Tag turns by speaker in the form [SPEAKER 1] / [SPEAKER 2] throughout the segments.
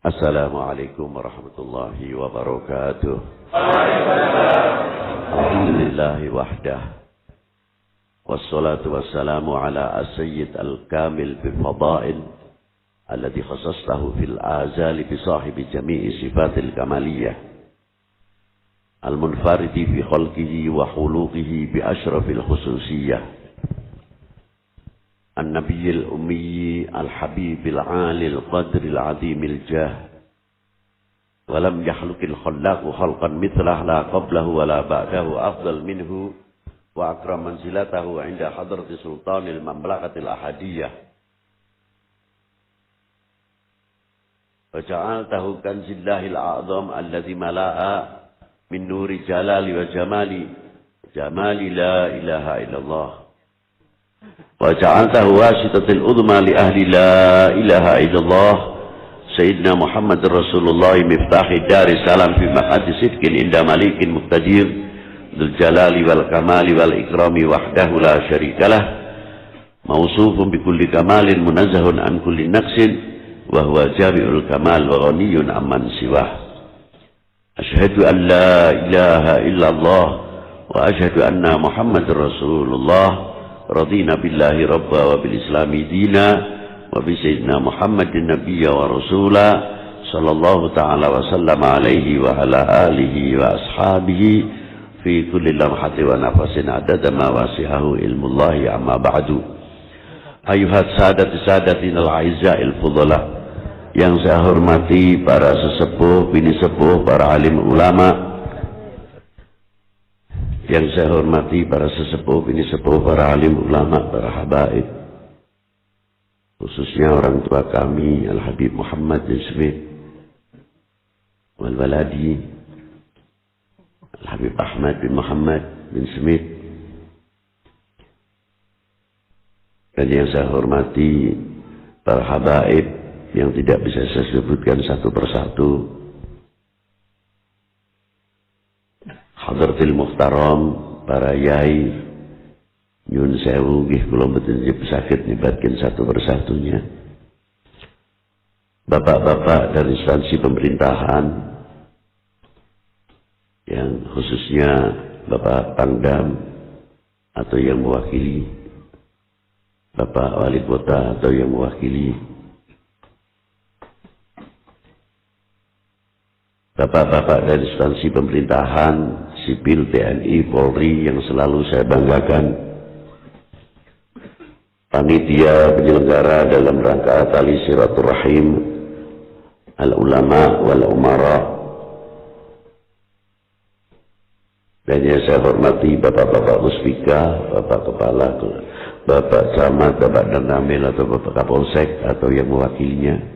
[SPEAKER 1] Assalamualaikum warahmatullahi wabarakatuh. Alhamdulillahi wahdah. Wassalatu wassalamu ala as-sayyid al-kamil bil fadail alladhi khasastahu fil azali bi sahibi jami'i sifatil kamaliyah al-munfaridi fi khalqihi wa khuluqihi bi ashrafil khususiyah النبي الأمي الحبيب العالي القدر العظيم الجاه ولم يخلق الخلاق خلقا مثله لا قبله ولا بعده أفضل منه وأكرم منزلته عند حضرة سلطان المملكة الأحدية وجعلته كنز الله الأعظم الذي ملأ من نور جلال وجمال لا إله إلا الله وجعلته واسطة العظمى لأهل لا إله إلا الله سيدنا محمد رسول الله مفتاح دار السلام في مقعد صدق عند مليك مقتدر ذو الجلال والكمال والإكرام وحده لا شريك له موصوف بكل كمال منزه عن كل نقص وهو جامع الكمال وغني عمن سواه أشهد أن لا إله إلا الله وأشهد أن محمد رسول الله رضينا بالله ربا وبالإسلام دينا وبسيدنا محمد النبي ورسولا صلى الله تعالى وسلم عليه وعلى آله وأصحابه في كل لمحة ونفس عدد ما واسعه علم الله أما بعد أيها سادتنا الأعزاء الفضلاء yang saya hormati para sesepuh, bini sepuh, para alim ulama, yang saya hormati para sesepuh, bini sepuh, para alim ulama, para habaib, khususnya orang tua kami Al-Habib Muhammad bin Smith Wal-Waladi, Al-Habib Ahmad bin Muhammad bin Smith, dan yang saya hormati para habaib yang tidak bisa saya sebutkan satu persatu. Hadratil Muhtaram, para yai, nyun sewu nggih kula mboten saged nyebatken satu persatunya. Bapak-bapak dari instansi pemerintahan yang khususnya Bapak Pangdam atau yang mewakili, Bapak Wali Kota atau yang mewakili, bapak-bapak dari instansi pemerintahan, sipil, TNI, Polri yang selalu saya banggakan, panitia penyelenggara dalam rangka tali silaturahim, al-ulama wal umara, dan yang saya hormati bapak-bapak muspika, bapak kepala, bapak camat, bapak danramil atau bapak kapolsek atau yang mewakilinya,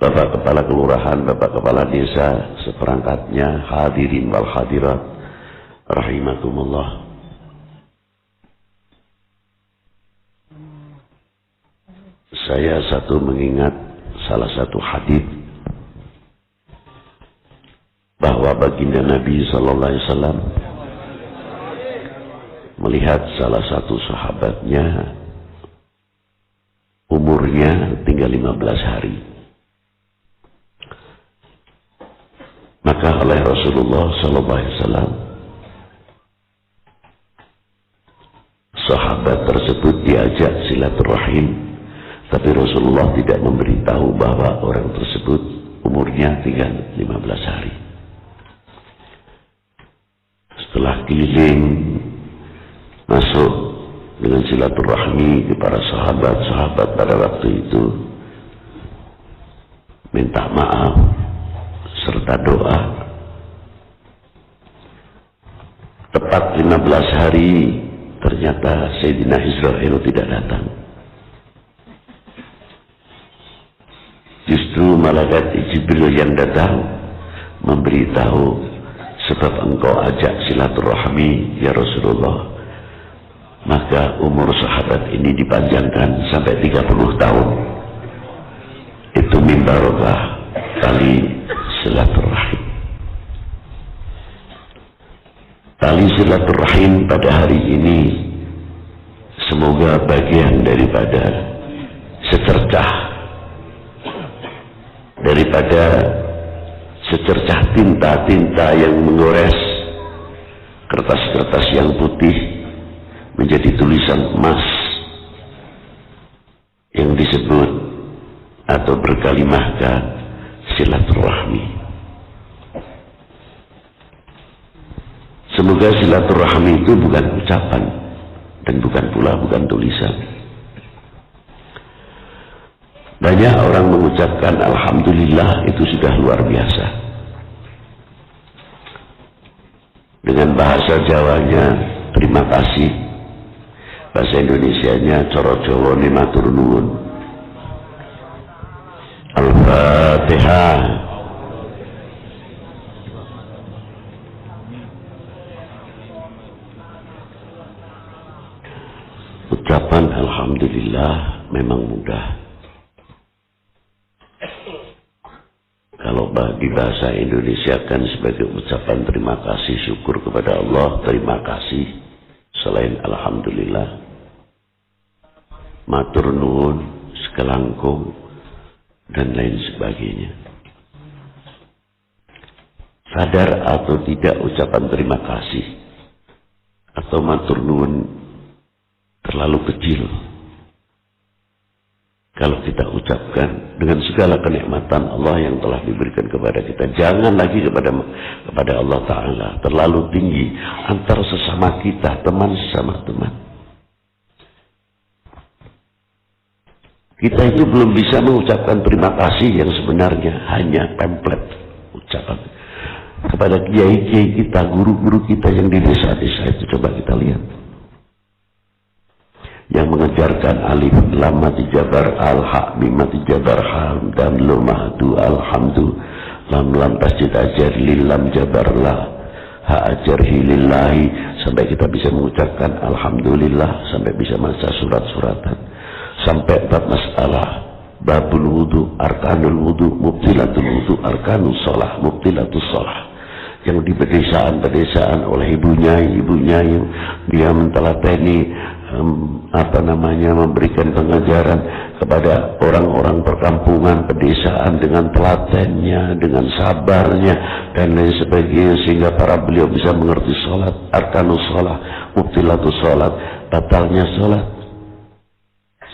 [SPEAKER 1] Bapak Kepala Kelurahan, Bapak Kepala Desa, seperangkatnya, hadirin wal hadirat, rahimakumullah. Saya mengingat salah satu hadis bahwa baginda Nabi Sallallahu Alaihi Wasallam melihat salah satu sahabatnya umurnya tinggal 15 hari. Maka oleh Rasulullah Sallallahu Alaihi Wasallam sahabat tersebut diajak silaturahim, tapi Rasulullah tidak memberitahu bahwa orang tersebut umurnya tinggal 15 hari. Setelah keliling masuk dengan silaturahmi kepada sahabat-sahabat pada waktu itu, minta maaf serta doa. Tepat 15 hari ternyata Sayyidina Israel tidak datang. Justru malaikat Jibril yang datang memberitahu, sebab engkau ajak silaturahmi ya Rasulullah, maka umur sahabat ini dipanjangkan sampai 30 tahun. Itu min barokah tali silaturahim. Tali silaturahim pada hari ini semoga bagian daripada secercah daripada secercah tinta-tinta yang mengores kertas-kertas yang putih menjadi tulisan emas yang disebut atau berkalimahkan silaturahmi. Semoga silaturahmi itu bukan ucapan dan bukan tulisan. Banyak orang mengucapkan alhamdulillah, itu sudah luar biasa. Dengan bahasa Jawanya terima kasih, bahasa Indonesianya coro Jawa ne matur nuwun. Al-Fatihah. Ucapan alhamdulillah memang mudah. Kalau di bahasa Indonesia kan sebagai ucapan terima kasih, syukur kepada Allah, terima kasih selain alhamdulillah, matur nuwun, sekelangkung, dan lain sebagainya. Sadar atau tidak ucapan terima kasih atau matur nuwun terlalu kecil kalau kita ucapkan dengan segala kenikmatan Allah yang telah diberikan kepada kita. Jangan lagi kepada Allah Ta'ala terlalu tinggi antar sesama kita, teman sesama teman. Kita itu belum bisa mengucapkan terima kasih yang sebenarnya, hanya template ucapan. Kepada kiai-kiai kita, guru-guru kita yang di desa-desa itu, coba kita lihat. Yang mengajarkan alif, lam, mati jabar, al, ha, mim, mati jabar, ham, dam, lo, mahdu, alhamdu, lam, tasjid ajar, lilam, jabar, la, ha, ajar, lillahi, sampai kita bisa mengucapkan alhamdulillah, sampai bisa baca surat-suratan, sampai bab masalah, babul wudu, arkanul wudu, mubtilatul wudu, arkanul sholah, mubtilatul sholah. Yang di pedesaan oleh ibunya yang dia mentelateni memberikan pengajaran kepada orang-orang perkampungan pedesaan dengan telatennya, dengan sabarnya dan lain sebagainya, sehingga para beliau bisa mengerti sholat, arkanus sholat, mubtilatus sholat, batalnya sholat.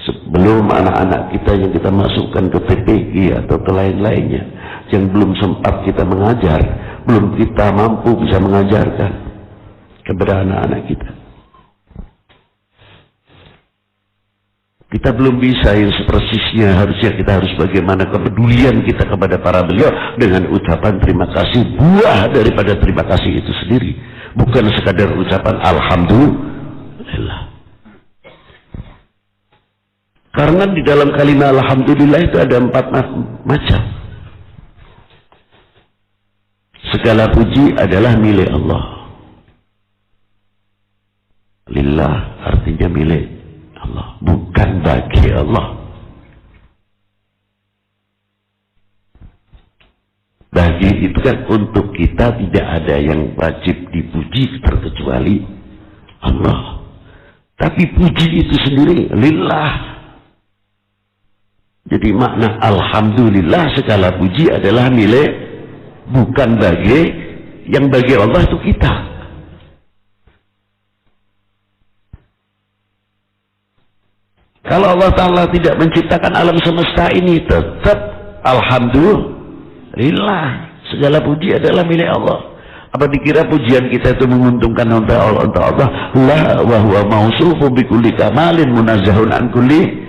[SPEAKER 1] Sebelum anak-anak kita yang kita masukkan ke PPG atau ke lain-lainnya yang belum sempat kita mengajar, belum kita mampu bisa mengajarkan kepada anak-anak kita. Kita belum bisa yang sepersisnya. Harusnya kita harus bagaimana kepedulian kita kepada para beliau dengan ucapan terima kasih, buah daripada terima kasih itu sendiri, bukan sekadar ucapan alhamdulillah. Karena di dalam kalimat alhamdulillah itu ada 4 macam. Segala puji adalah milik Allah. Lillah artinya milik Allah, bukan bagi Allah. Bagi itu kan untuk kita, tidak ada yang wajib dipuji terkecuali Allah. Tapi puji itu sendiri lillah. Jadi makna alhamdulillah, segala puji adalah milik, bukan bagi, yang bagi Allah itu kita. Kalau Allah Ta'ala tidak menciptakan alam semesta ini, tetap alhamdulillah, segala puji adalah milik Allah. Apa dikira pujian kita itu menguntungkan untuk Allah? La wa huwa mausufu bi kulli kamalin munazzahun an kulli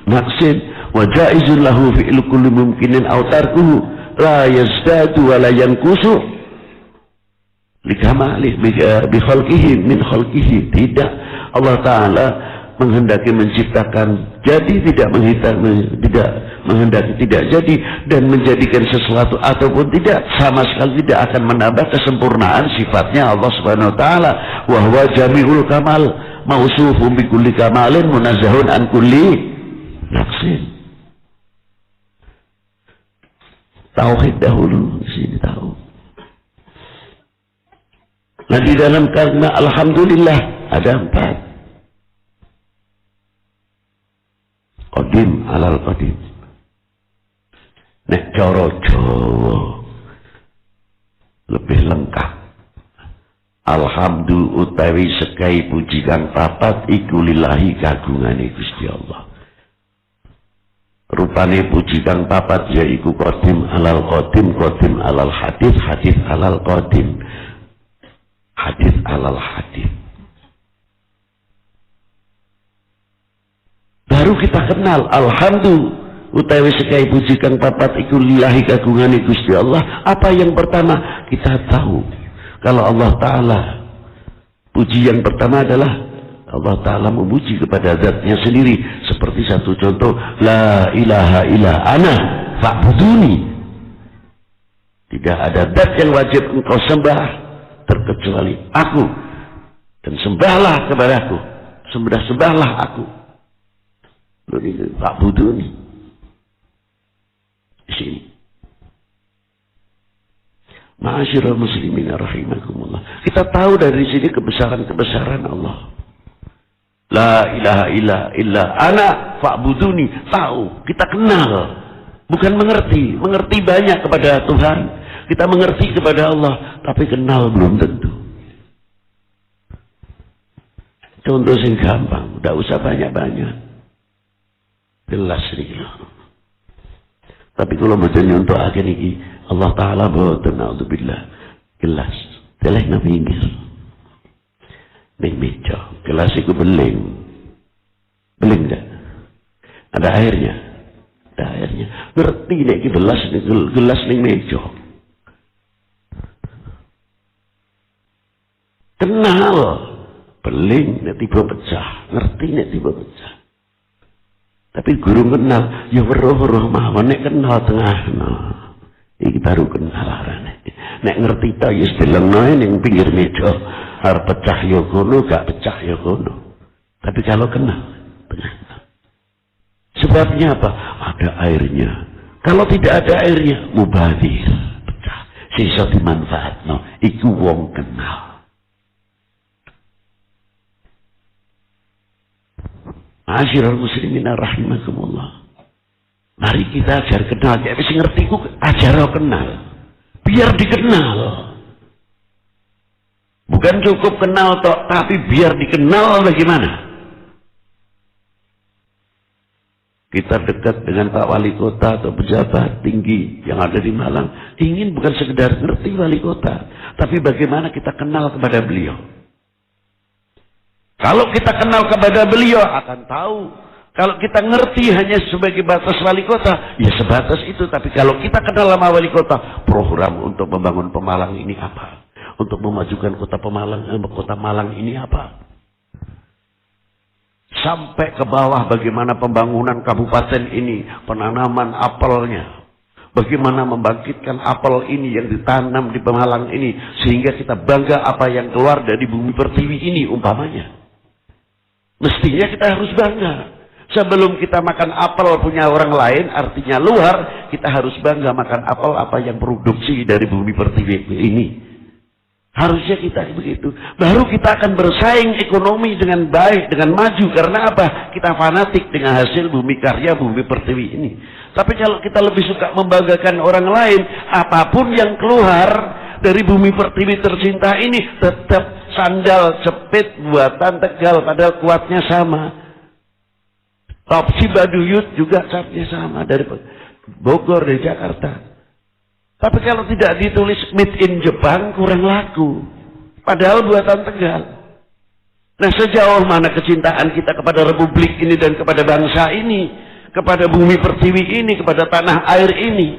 [SPEAKER 1] naqsin wa jaizun lahu fi'lu kulli mumkinin aw tarkuhu la yazdadu wa la yanqusu li kamali bi khalqihi min khalqihi. Tidak, Allah Ta'ala menghendaki menciptakan jadi, tidak menghendaki tidak jadi, dan menjadikan sesuatu ataupun tidak, sama sekali tidak akan menambah kesempurnaan sifatnya Allah Subhanahu wa taala. Wa huwa jami'ul kamal mausufun bi kulli kamalin munazzahun an kulli naqsin. Tauhid dahulu di sini tahu. Nah, di dalam kalimat alhamdulillah ada 4. Qadim alal qadim. Nek cara Jawa lebih lengkap. Alhamdulillah utawi sekai puji kang papat iku lillahi kagungane Gusti Allah. Rupane puji kang papat yaiku qadim alal qadim, qadim alal hadis, hadis alal qadim, hadis alal hadis. Baru kita kenal alhamdulillah utawi sekai puji kang papat iku lillahi kagungane Gusti Allah. Apa yang pertama kita tahu kalau Allah Ta'ala, puji yang pertama adalah Allah Ta'ala memuji kepada zatnya sendiri. Seperti satu contoh, la ilaha illa ana fa'buduni. Tidak ada zat yang wajib engkau sembah terkecuali aku. Dan sembahlah kepada aku. Sembahlah aku. Fa'buduni. Di sini. Ma'asyiral muslimin rahimakumullah. Kita tahu dari sini kebesaran-kebesaran Allah. La ilaha illa ana fa'buduni. Tahu, kita kenal. Bukan mengerti. Mengerti banyak kepada Tuhan. Kita mengerti kepada Allah, tapi kenal belum tentu. Contoh yang gampang, tidak usah banyak-banyak. Jelas nih. Tapi kalau betul nyontok akhir ini, Allah Ta'ala boten naudzubillah gelas teleh nang pinggir ning meja gelas iku beling enggak ada airnya ngerti nek iki gelas ning meja kenal beling nek tiba pecah ngerti nek tiba pecah tapi guru kenal ya weruh-weruh mawon nek kenal tengahno. Iki baru kenal arane. Nek ngerti ta ya delengno ning pinggir meja, arep pecah ya kono, gak pecah ya kono. Tapi kalau kenal, benar. Sebabnya apa? Ada airnya. Kalau tidak ada airnya, mubazir, pecah. Sisa dimanfaatno, iku wong kenal. Ma'asyiral muslimin rahimakumullah. Mari kita ajar kenal. Kayak bisa ngerti ku ajar kenal. Biar dikenal. Bukan cukup kenal toh, tapi biar dikenal bagaimana. Kita dekat dengan Pak Wali Kota atau pejabat tinggi yang ada di Malang. Ingin bukan sekedar ngerti Wali Kota, tapi bagaimana kita kenal kepada beliau. Kalau kita kenal kepada beliau akan tahu. Kalau kita ngerti hanya sebagai batas wali kota, ya sebatas itu. Tapi kalau kita kenal sama wali kota, program untuk membangun Pemalang ini apa? Untuk memajukan kota Malang ini apa? Sampai ke bawah bagaimana pembangunan kabupaten ini, penanaman apelnya. Bagaimana membangkitkan apel ini yang ditanam di Pemalang ini. Sehingga kita bangga apa yang keluar dari bumi pertiwi ini umpamanya. Mestinya kita harus bangga. Sebelum kita makan apel punya orang lain, artinya luar, kita harus bangga makan apel apa yang produksi dari bumi pertiwi ini. Harusnya kita begitu. Baru kita akan bersaing ekonomi dengan baik, dengan maju. Karena apa? Kita fanatik dengan hasil bumi karya, bumi pertiwi ini. Tapi kalau kita lebih suka membanggakan orang lain, apapun yang keluar dari bumi pertiwi tercinta ini, tetap sandal jepit buatan Tegal, padahal kuatnya sama. Topsi Baduyut juga capnya sama dari Bogor, dari Jakarta. Tapi kalau tidak ditulis made in Jepang kurang laku. Padahal buatan Tegal. Nah sejauh mana kecintaan kita kepada Republik ini dan kepada bangsa ini. Kepada bumi pertiwi ini, kepada tanah air ini.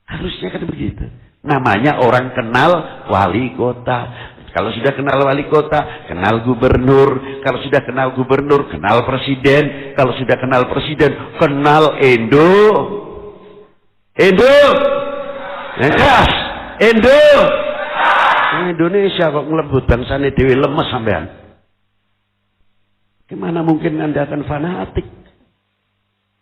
[SPEAKER 1] Harusnya kan begitu. Namanya orang kenal wali kota. Kalau sudah kenal wali kota, kenal gubernur. Kalau sudah kenal gubernur, kenal presiden. Kalau sudah kenal presiden, kenal Endo. Indonesia kok ngelebut bangsane dewi lemes sampean. Gimana mungkin Anda akan fanatik?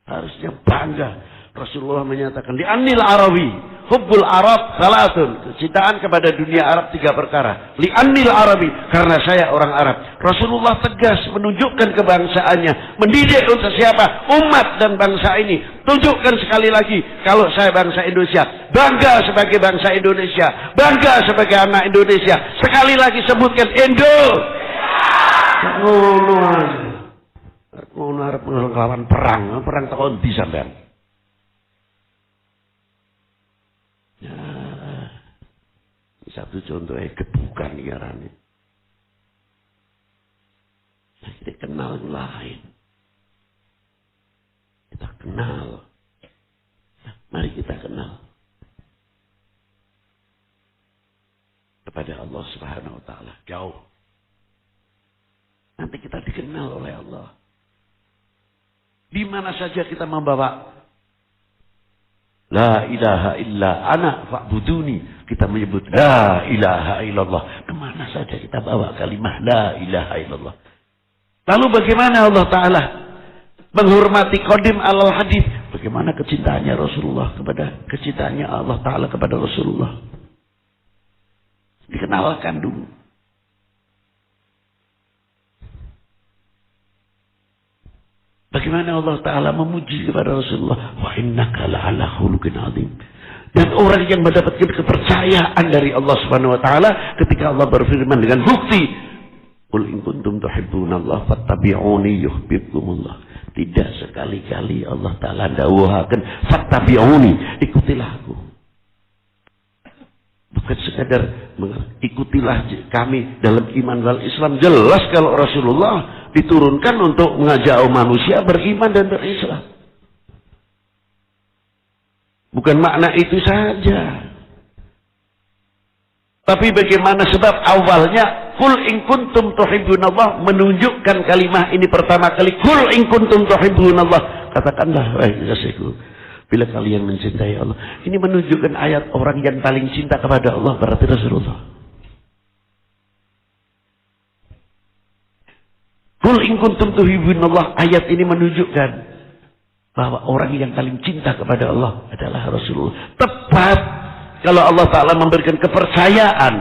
[SPEAKER 1] Harusnya bangga. Rasulullah menyatakan di Anil Arawi Hubbul Arab salatun. Kecintaan kepada dunia Arab 3 perkara. Li'annil Arabi, karena saya orang Arab. Rasulullah tegas menunjukkan kebangsaannya. Mendidik untuk siapa? Umat dan bangsa ini. Tunjukkan sekali lagi, kalau saya bangsa Indonesia, bangga sebagai bangsa Indonesia, bangga sebagai anak Indonesia. Sekali lagi sebutkan Indo. Ngono arep ngelawan perang tahun di sampean. Ya, satu contoh gebukan ngarane. Nah, kita kenal yang lain. Kita kenal. Nah, mari kita kenal kepada Allah Subhanahu wa taala. Jauh. Nanti kita dikenal oleh Allah. Di mana saja kita membawa La ilaha illa ana fa'buduni. Kita menyebut La ilaha illallah. Kemana saja kita bawa kalimah La ilaha illallah. Lalu bagaimana Allah Ta'ala menghormati qadim alal hadis? Bagaimana kecintaannya Rasulullah kecintaannya Allah Ta'ala kepada Rasulullah? Dikenalkan dulu. Bagaimana Allah Ta'ala memuji kepada Rasulullah. Wa innaka la'ala khuluqin azim. Dan orang yang mendapatkan kepercayaan dari Allah Subhanahu wa Ta'ala ketika Allah berfirman dengan bukti, qul in kuntum tuhibbunallah fattabi'uni yuhibbukumullah. Tidak sekali-kali Allah Ta'ala dawuhaken fattabi'uni, ikutilah aku. Bukan sekadar ikutilah kami dalam iman wal Islam. Jelas kalau Rasulullah diturunkan untuk mengajak manusia beriman dan berislam. Bukan makna itu saja. Tapi bagaimana sebab awalnya qul in kuntum tuhibbunallah, menunjukkan kalimah ini pertama kali. Qul in kuntum tuhibbunallah, katakanlah wahai kekasihku, bila kalian mencintai Allah. Ini menunjukkan ayat orang yang paling cinta kepada Allah berarti Rasulullah. Qul in kuntum tuhibbunallah, ayat ini menunjukkan bahwa orang yang paling cinta kepada Allah adalah Rasulullah. Tepat kalau Allah Ta'ala memberikan kepercayaan.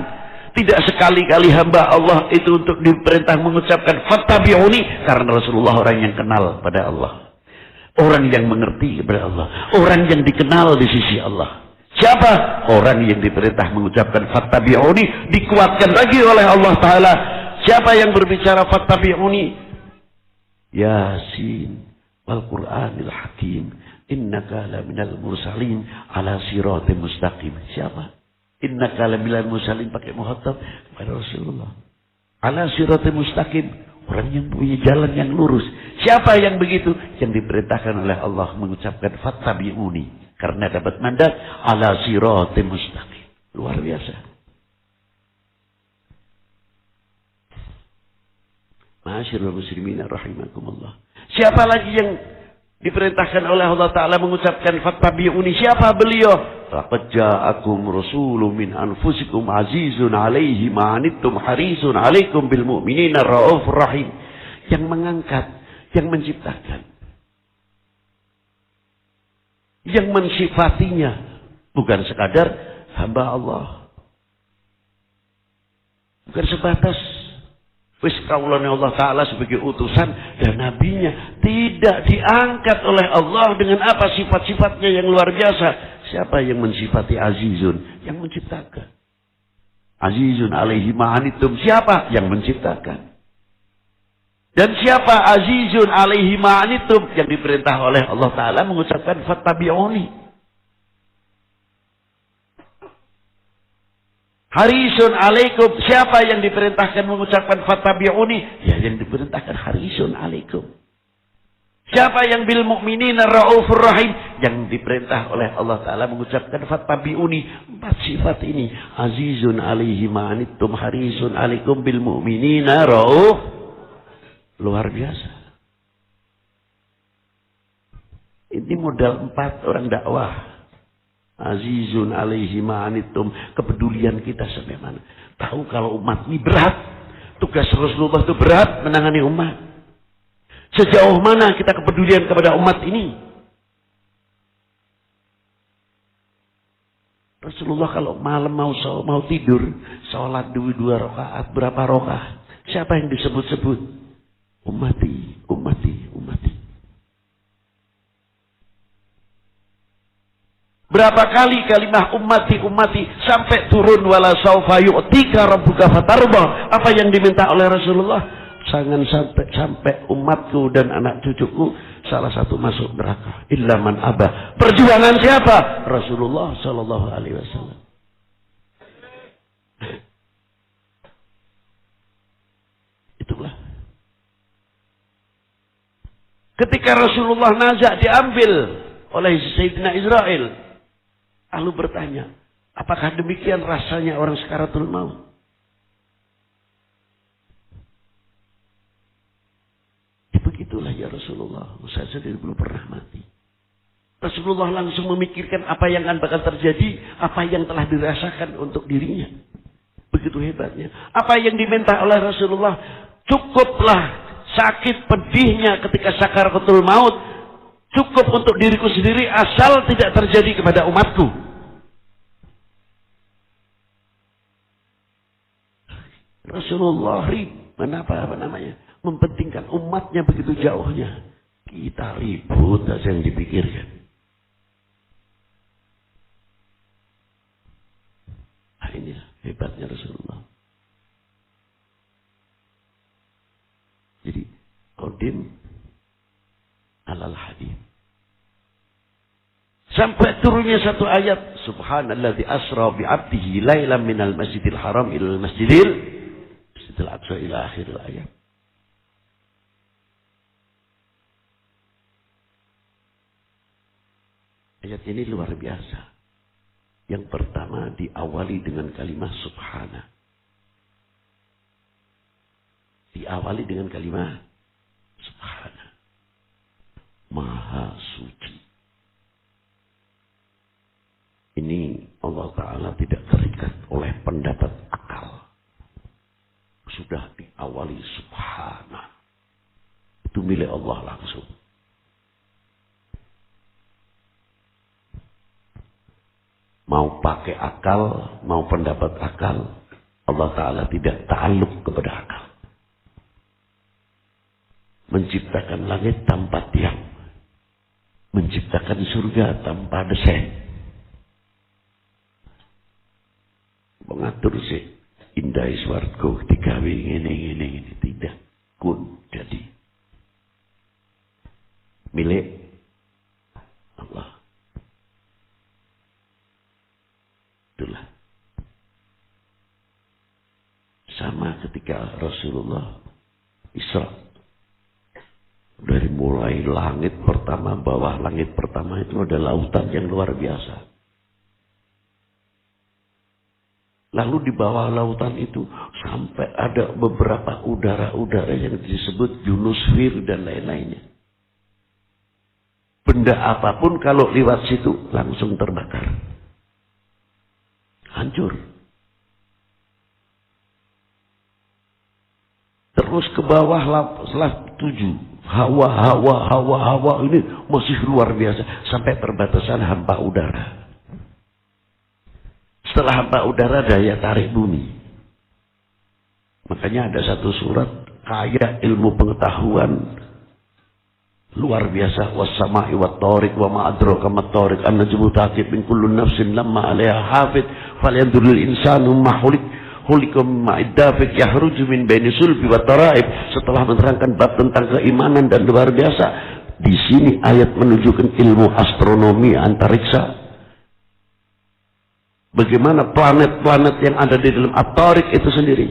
[SPEAKER 1] Tidak sekali-kali hamba Allah itu untuk diperintah mengucapkan fattabi'uni, karena Rasulullah orang yang kenal pada Allah. Orang yang mengerti kepada Allah. Orang yang dikenal di sisi Allah. Siapa? Orang yang diperintah mengucapkan fattabi'uni, dikuatkan lagi oleh Allah Ta'ala. Siapa yang berbicara fattabi'uni? Yasin wal Qur'anil Hakim innaka laminal mursalin ala siratim mustaqim. Siapa? Innaka laminal mursalin pakai muhatab kepada Rasulullah. Ala siratim mustaqim, orang yang punya jalan yang lurus. Siapa yang begitu? Yang diperintahkan oleh Allah mengucapkan fattabi'uni karena dapat mandat ala siratim mustaqim. Luar biasa. Ma'asyiral muslimin rahimakumullah. Siapa lagi yang diperintahkan oleh Allah Ta'ala mengucapkan fattabi'uni? Siapa beliau? Laqad ja'akum rasulun min anfusikum azizun 'alaihi ma 'anittum harisun 'alaikum bil mu'minina raufur rahim. Yang mengangkat, yang menciptakan, yang mensifatinya, bukan sekadar hamba Allah. Bukan sebatas wis kaulane Allah Ta'ala sebagai utusan dan nabinya. Tidak diangkat oleh Allah dengan apa? Sifat-sifatnya yang luar biasa. Siapa yang mensifati azizun? Yang menciptakan. Azizun alaihi ma'anitum. Siapa? Yang menciptakan. Dan siapa azizun alaihi ma'anitum? Yang diperintah oleh Allah Ta'ala mengucapkan fattabi'uni. Harisun alaikum. Siapa yang diperintahkan mengucapkan fattabi'uni? Ya, yang diperintahkan harisun alaikum. Siapa yang bil mu'minina raufur rahim? Yang diperintah oleh Allah Ta'ala mengucapkan fattabi'uni. 4 sifat ini. Azizun alaihi ma'anittum harisun alaikum bil mu'minina rauf. Luar biasa. Ini modal 4 orang dakwah. Azizun alaihi ma'anittum. Kepedulian kita sampai mana? Tahu kalau umat ini berat. Tugas Rasulullah itu berat menangani umat. Sejauh mana kita kepedulian kepada umat ini? Rasulullah kalau malam mau tidur, sholat 2 rakaat, berapa rakaat? Siapa yang disebut-sebut? Ummati, ummati, ummati. Berapa kali kalimah ummati, ummati sampai turun wala saufa yu'tika rabbuka fatarda. Apa yang diminta oleh Rasulullah? Jangan sampai umatku dan anak cucuku salah satu masuk neraka. Illa man aba. Perjuangan siapa? Rasulullah sallallahu alaihi wasallam. Itulah. Ketika Rasulullah nazak diambil oleh Sayyidina Israel, lalu bertanya, apakah demikian rasanya orang sakaratul maut? Begitulah ya Rasulullah, saya sendiri belum pernah mati. Rasulullah langsung memikirkan apa yang akan bakal terjadi, apa yang telah dirasakan untuk dirinya. Begitu hebatnya. Apa yang diminta oleh Rasulullah, cukuplah sakit pedihnya ketika sakaratul maut, cukup untuk diriku sendiri asal tidak terjadi kepada umatku. Rasulullah apa namanya? Mempentingkan umatnya begitu jauhnya. Kita ribut saja yang dipikirkan. Nah, inilah hebatnya Rasulullah. Jadi qadim alal hadith. Sampai turunnya satu ayat, subhanalladzi asra bi 'abdihi lailan minal masjidil haram ilal masjidil aqsa ila akhir ayat. Ayat ini luar biasa. Yang pertama diawali dengan kalimat subhana. Diawali dengan kalimat subhana. Maha suci. Ini Allah Ta'ala tidak terikat oleh pendapat akal. Sudah diawali subhana. Itu milik Allah langsung. Mau pakai akal, mau pendapat akal, Allah Ta'ala tidak ta'aluk kepada akal. Menciptakan langit tanpa tiang. Menciptakan surga tanpa desain. Mengatur sih. Indah iswargo, digawe ini. Tidak. Kun jadi. Milik Allah. Itulah. Sama ketika Rasulullah Isra. Dari mulai langit pertama, bawah langit pertama itu ada lautan yang luar biasa. Lalu di bawah lautan itu sampai ada beberapa udara-udara yang disebut ionosfer dan lain-lainnya. Benda apapun kalau lewat situ langsung terbakar. Hancur. Terus ke bawah setelah 7. Hawa ini masih luar biasa. Sampai perbatasan hampa udara. Setelah hampa udara daya tarik bumi. Makanya ada satu surat kaya ilmu pengetahuan. Luar biasa. Wassama'i wattariq wa ma'adraka mattariq an-najmu taqib min kullu nafsin lamma 'alaiha hafid falyanzuril insanu ma khuliqam ma'iddafiq yahruju min baini sulbi wa tara'ib. Setelah menerangkan bab tentang keimanan dan luar biasa, di sini ayat menunjukkan ilmu astronomi antariksa. Bagaimana planet-planet yang ada di dalam at-tariq itu sendiri.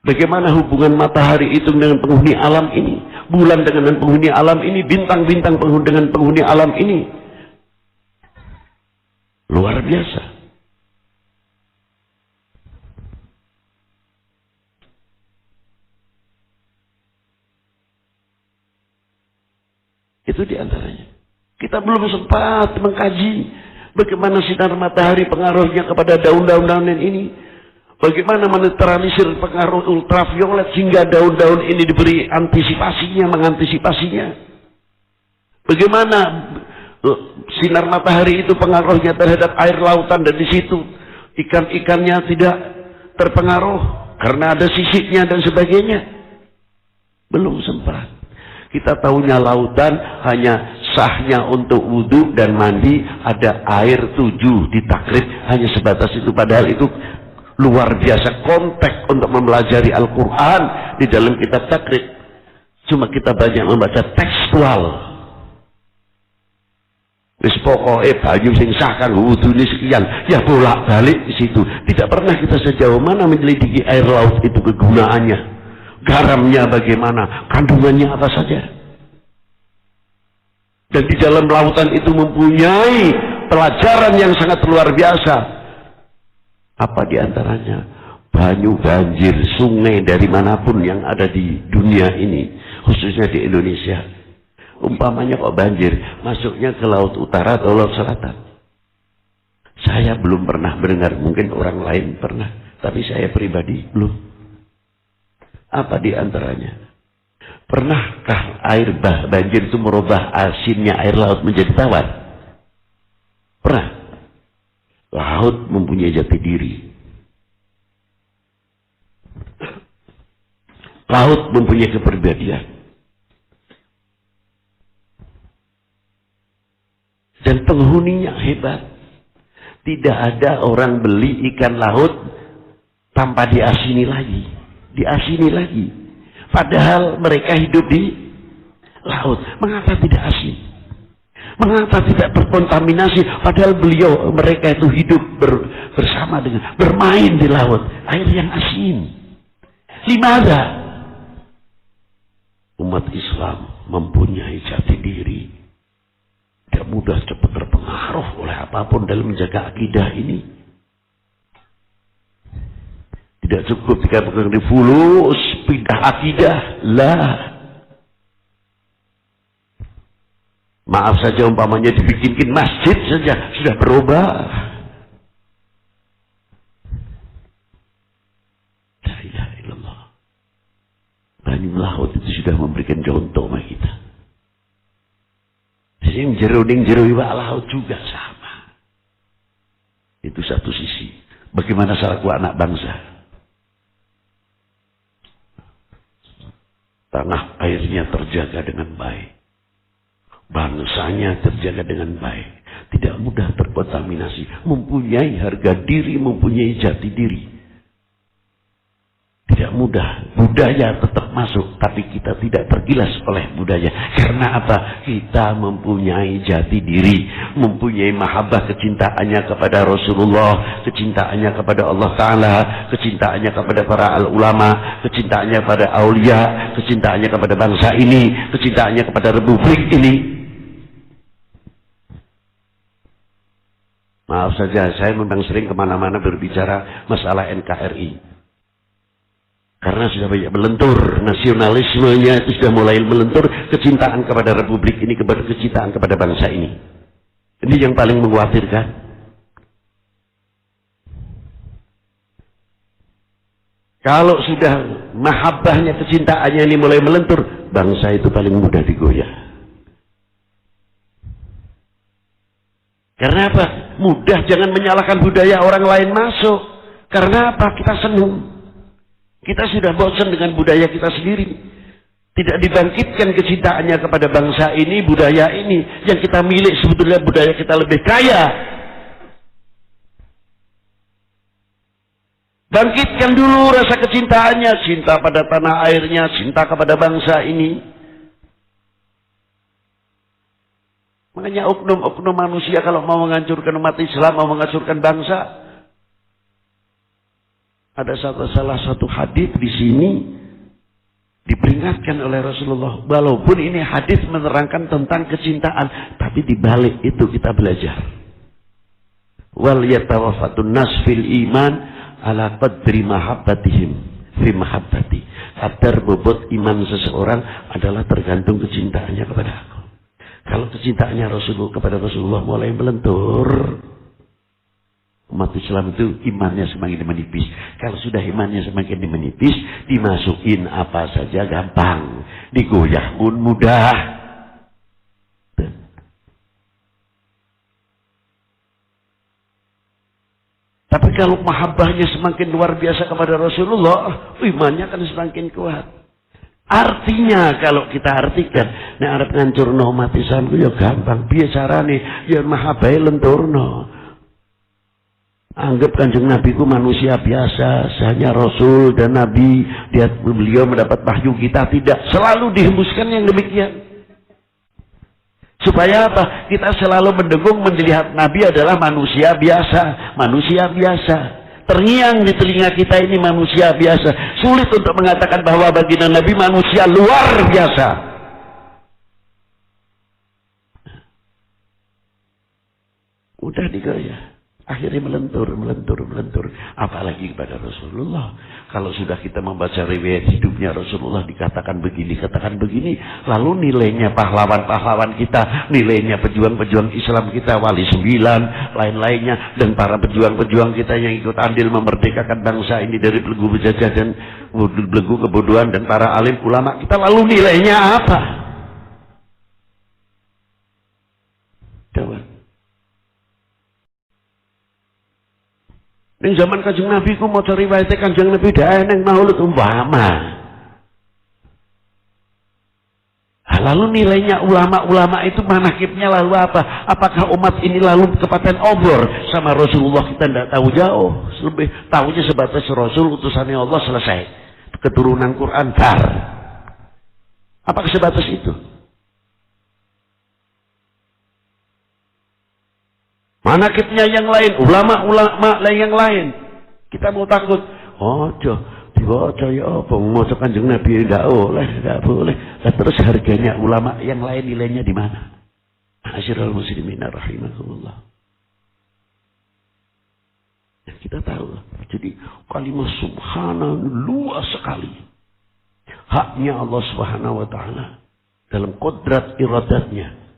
[SPEAKER 1] Bagaimana hubungan matahari itu dengan penghuni alam ini, bulan dengan penghuni alam ini, bintang-bintang dengan penghuni alam ini. Luar biasa. Itu diantaranya. Kita belum sempat mengkaji bagaimana sinar matahari pengaruhnya kepada daun-daunan ini. Bagaimana menetralisir pengaruh ultraviolet sehingga daun-daun ini diberi antisipasinya, mengantisipasinya. Bagaimana Sinar matahari itu pengaruhnya terhadap air lautan, dan di situ ikan-ikannya tidak terpengaruh karena ada sisiknya dan sebagainya. Belum sempat. Kita tahunya lautan hanya sahnya untuk wudhu dan mandi, ada air 7 di takrib, hanya sebatas itu. Padahal itu luar biasa konteks untuk mempelajari Al-Quran di dalam kitab takrib. Cuma kita banyak membaca tekstual. Wis pokoke banyu sing sah kanggo wudune sekian, ya bolak-balik di situ. Tidak pernah kita sejauh mana menyelidiki air laut itu kegunaannya. Garamnya bagaimana, kandungannya apa saja. Dan di dalam lautan itu mempunyai pelajaran yang sangat luar biasa. Apa di antaranya? Banyu, banjir, sungai dari manapun yang ada di dunia ini, khususnya di Indonesia. Umpamanya kok banjir, masuknya ke laut utara atau laut selatan. Saya belum pernah mendengar, mungkin orang lain pernah, tapi saya pribadi belum. Apa di antaranya? Pernahkah air banjir itu merubah asinnya air laut menjadi tawar? Pernah. Laut mempunyai jati diri. Laut mempunyai kepribadian. Dan penghuninya hebat. Tidak ada orang beli ikan laut tanpa diasini lagi. Diasini lagi. Padahal mereka hidup di laut. Mengapa tidak asin? Mengapa tidak berkontaminasi? Padahal mereka itu hidup bersama dengan, bermain di laut. Air yang asin. Limada? Umat Islam mempunyai jati diri. Tidak mudah cepat terpengaruh oleh apapun dalam menjaga akidah ini. Tidak cukup dikatakan di fulus, pindah akidah. Lah. Maaf saja umpamanya dibikinkan masjid saja, sudah berubah. La ilaha illallah. Banyu laut itu sudah memberikan contoh bagi kita. Jadi jero iwak laut juga sama. Itu satu sisi. Bagaimana selaku anak bangsa? Tanah airnya terjaga dengan baik. Bangsanya terjaga dengan baik. Tidak mudah terkontaminasi. Mempunyai harga diri, mempunyai jati diri. Tidak mudah. Budaya tetap masuk. Tapi kita tidak tergilas oleh budaya. Karena apa? Kita mempunyai jati diri. Mempunyai mahabbah, kecintaannya kepada Rasulullah. Kecintaannya kepada Allah Ta'ala. Kecintaannya kepada para ulama. Kecintaannya kepada aulia. Kecintaannya kepada bangsa ini. Kecintaannya kepada republik ini. Maaf saja, saya memang sering kemana-mana berbicara masalah NKRI. Karena sudah banyak melentur, nasionalismenya itu sudah mulai melentur, kecintaan kepada republik ini, kecintaan kepada bangsa ini. Ini yang paling mengkhawatirkan. Kalau sudah mahabbahnya, kecintaannya ini mulai melentur, bangsa itu paling mudah digoyah. Karena apa? Mudah, jangan menyalahkan budaya orang lain masuk. Karena apa? Kita senang. Kita sudah bosan dengan budaya kita sendiri. Tidak dibangkitkan kecintaannya kepada bangsa ini, budaya ini. Yang kita milik sebetulnya budaya kita lebih kaya. Bangkitkan dulu rasa kecintaannya. Cinta pada tanah airnya, cinta kepada bangsa ini. Makanya oknum-oknum manusia kalau mau menghancurkan umat Islam, mau menghancurkan bangsa. Ada salah satu hadis di sini diperingatkan oleh Rasulullah. Walaupun ini hadis menerangkan tentang kecintaan, tapi di balik itu kita belajar. Wal yatawaffatun nas fil iman ala qadri mahabbatihim fi mahabbati. Kadar bobot iman seseorang adalah tergantung kecintaannya kepada aku. Kalau kecintaannya Rasulullah kepada Rasulullah mulai melentur, umat Islam itu imannya semakin menipis. Kalau sudah imannya semakin menipis, dimasukin apa saja gampang, digoyah pun mudah. kalau mahabbahnya semakin luar biasa kepada Rasulullah, imannya akan semakin kuat. Artinya kalau kita artikan, nek arep ngancurno umat Islam ku ya gampang, piye carane? Ya mahabbahe lenturno. Anggap Kanjeng Nabi ku manusia biasa, hanya Rasul dan Nabi, beliau mendapat wahyu, kita tidak. Selalu dihembuskan yang demikian. Supaya apa? Kita selalu mendengung melihat Nabi adalah manusia biasa. Manusia biasa. Terngiang di telinga kita ini manusia biasa. Sulit untuk mengatakan bahwa baginda Nabi manusia luar biasa. Udah digaya. Akhirnya melentur. Apalagi kepada Rasulullah. Kalau sudah kita membaca riwayat hidupnya Rasulullah dikatakan begini, lalu nilainya pahlawan-pahlawan kita, nilainya pejuang-pejuang Islam kita, wali 9, lain-lainnya, dan para pejuang-pejuang kita yang ikut andil memerdekakan bangsa ini dari belenggu penjajah dan belenggu kebodohan, dan para alim ulama kita, lalu nilainya apa? Coba. Ning zaman Kanjeng Nabi ku maca riwayate Kanjeng Nabi dak eneng maulud umpama. Lalu nilainya ulama-ulama itu manakibnya lalu apa? Apakah umat ini lalu kepaten obor sama Rasulullah? Kita tidak tahu jauh. Lebih tahunya sebatas Rasul utusannya Allah, selesai. Keturunan Quran bar. Apakah sebatas itu? Manakibnya yang lain, ulama-ulama yang lain. Kita mau takut. Dibaca ya apa? Maca Kanjeng Nabi enggak boleh. Nah, terus harganya ulama yang lain nilainya di mana? Asyiral muslimin rahimakumullah. Kita tahu. Jadi kalimat subhanallah luas sekali. Haknya Allah Subhanahu wa taala dalam kodrat iradatnya.